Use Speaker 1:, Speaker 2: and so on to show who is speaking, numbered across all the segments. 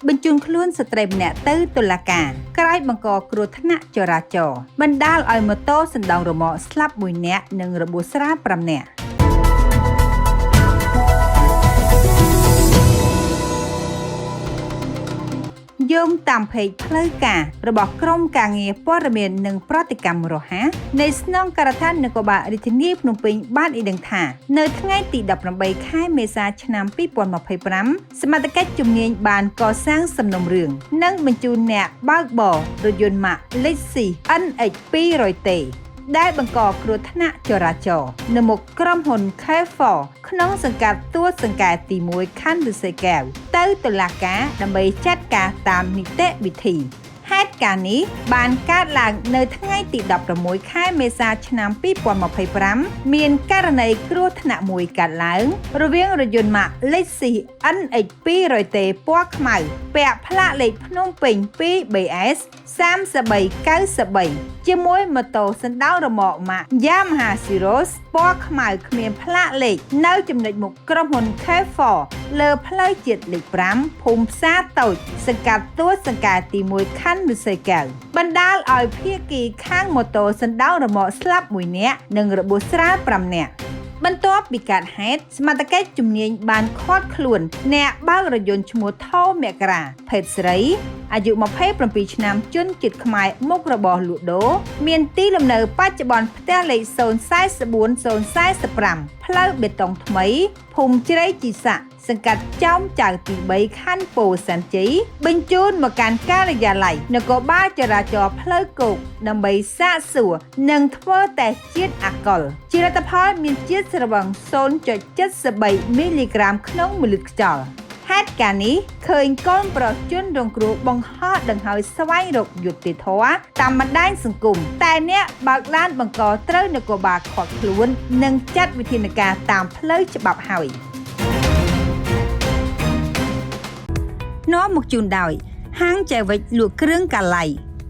Speaker 1: បញ្ជូនខ្លួនស្ត្រីម្នាក់ទៅតុលាការក្រោយបង្កគ្រោះថ្នាក់ចរាចរណ៍បណ្ដាលឲ្យម៉ូតូសណ្ដោងរមាក់ស្លាប់1នាក់និងរបួសស្រាល5នាក់យោងតាមเพจផ្លូវការរបស់ក្រមការងារព័ត៌មាននិងប្រតិកម្មរហ័សនៃស្នងការដ្ឋាននគរបាលរាជធានីភ្នំពេញបានឲ្យដឹងថានៅថ្ងៃទី18ខែមេសាឆ្នាំ2025សមត្ថកិច្ចជំនាញបានកសាងសំណុំរឿងនិងបញ្ជូនអ្នកបើកបររថយន្តម៉ាក Lexus NX 200T ដែលបង្កគ្រោះថ្នាក់ចរាចរណ៍នៅមុខក្រុមហ៊ុន K4 ក្នុងសង្កាត់ទួលសង្កែទី1ខណ្ឌឫស្សីកែវទៅតុលាការដើម្បីចាត់ការតាមនីតិវិធីហេតុការណ៍នេះបានកើតឡើងនៅថ្ងៃទី16ខែមេសាឆ្នាំ2025មានករណីគ្រោះថ្នាក់មួយកើតឡើងរវាងរថយន្តម៉ាក Lexus NX 200T ពណ៌ខ្មៅពាក់ផ្លាកលេខភ្នំពេញ 2BS 3393ជាមួយម៉ូតូសណ្ដោងរមាក់ម៉ាក Yamaha Ciros ពណ៌ខ្មៅគ្មានផ្លាកលេខនៅចំណុចមុខក្រុមហ៊ុន K4 លើផ្លូវជាតិលេខ5ភូមិផ្សារតូចសង្កាត់ទួលសង្កែទី1ខណ្ឌឫស្សីកែវបណ្ដាលឲ្យភាគីខាងម៉ូតូសណ្ដោងរមាក់ស្លាប់1នាក់និងរបួសស្រាល5នាក់បន្ទាប់ពីកើតហេតុសមត្ថកិច្ចជំនាញបានឃាត់ខ្លួនអ្នកបើករថយន្តឈ្មោះថោមករាភេទស្រីអាយុ27ឆ្នាំជនជាតិខ្មែរមុខរបរលក់ដូរមានទីលំនៅបច្ចុប្បន្នផ្ទះលេខ044045ផ្លូវបេតុងថ្មីភូមិជ្រៃជីសាក់សង្កាត់ចោមចៅទី3ខណ្ឌពោធិ៍សែនជ័យបញ្ជូនមកកាន់ការិយាល័យនគរបាលចរាចរណ៍ផ្លូវគោកដើម្បីសាកសួរនិងធ្វើតេស្តជាតិអាល់កុលជាលទ្ធផលមានជាតិស្រវឹង 0.73 មីលីក្រាមក្នុង1លីត្រខ្យល់ហេតុការណ៍នេះឃើញកូនប្រុសជនរងគ្រោះបង្ហោះដង្ហើយស្វែងរកយុត្តិធម៌តាមបណ្ដាញសង្គមតែអ្នកបើកឡានបង្កត្រូវនគរបាលឃាត់ខ្លួននិងចាត់វិធានការតាមផ្លូវច្បាប់ហើយនាំមកជូនដោយហាងចែវវិចលក់គ្រឿងកាឡៃ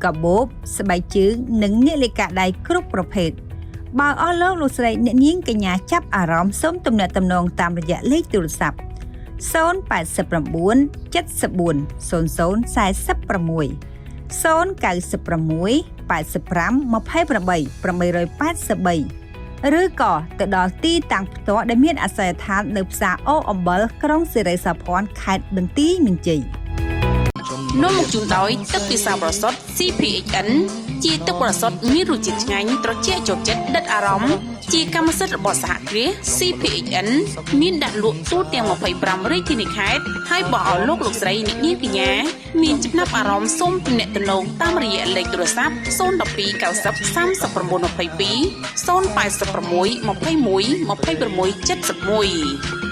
Speaker 1: កាបូបស្បែកជើងនិងនាឡិកាដៃគ្រប់ប្រភេទបើអស់លោកស្រីអ្នកនាងកញ្ញាចាប់អារម្មណ៍សូមទំនាក់ទំនងតាមរយៈលេខទូរស័ព្ទ089 74 00 46 096 85 28 883ឬក៏ទៅដល់ទីតាំងផ្ទាល់ដែលមានអាសយដ្ឋាននៅផ្សារអូអំបិលក្រុងសិរីសោភ័ណ្ឌខេត្តបន្ទាយមានជ័យ
Speaker 2: នាំមកជូនដោយទឹកពិសាបរសុទ្ធ CPHN ជាទឹកបរិសុទ្ធមានរសជាតិឆ្ងាញ់ត្រជាក់ចូលចិត្តដិតអារម្មណ៍ជាកម្មសិទ្ធិរបស់សហគ្រាស CPHN មានដាក់លក់ទូទាំង25រាជធានីខេត្តហើយបើឲ្យលោកស្រីអ្នកនាងកញ្ញាមានចំណាប់អារម្មណ៍សូមទំនាក់ទំនងតាមរយៈលេខទូរស័ព្ទ012 90 39 22 086 21 26 71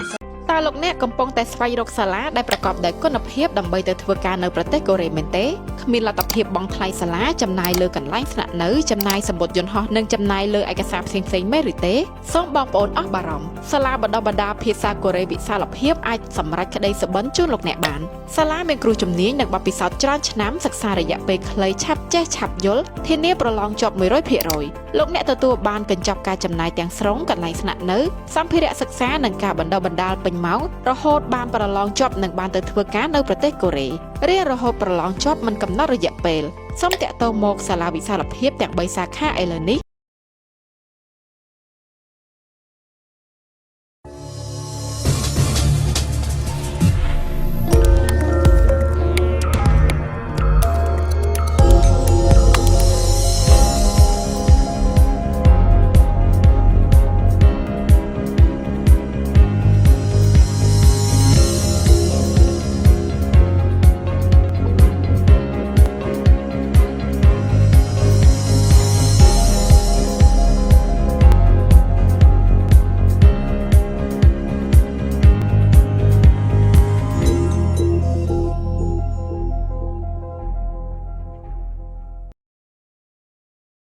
Speaker 3: តើលោកអ្នកកំពុងតែស្វែងរកសាលាដែលប្រកបដោយគុណភាពដើម្បីទៅធ្វើការនៅប្រទេសកូរ៉េមែនទេគ្មានលទ្ធភាពបង់ថ្លៃសាលាចំណាយលើកន្លែងស្នាក់នៅចំណាយសម្បត្តិយន្តហោះនិងចំណាយលើឯកសារផ្សេងៗមែនឬទេសូមបងប្អូនអស់បារម្ភសាលាបណ្ដុះបណ្ដាលភាសាកូរ៉េវិសាលភាពអាចសម្រេចក្តីសុបិនជូនលោកអ្នកបានសាលាមានគ្រូជំនាញនិងបទពិសោធន៍ច្រើនឆ្នាំសិក្សារយៈពេលខ្លីឆាប់ចេះឆាប់យល់ធានាប្រឡងជាប់ 100% លោកអ្នកទទួលបានកញ្ចប់ការចំណាយទាំងស្រុងកន្លែងស្នាក់នៅសម្ភារៈសិក្សានិងការបណ្ដុះបណ្ដាលពេញម៉ោងរហូតបានប្រឡងជាប់និងបានទៅធ្វើការនៅប្រទេសកូរ៉េរៀនរហូតប្រឡងជាប់មិនកំណត់រយៈពេលសូមតាក់ទងមកសាលាវិសាលភាពទាំង3សាខាឥឡូវនេះ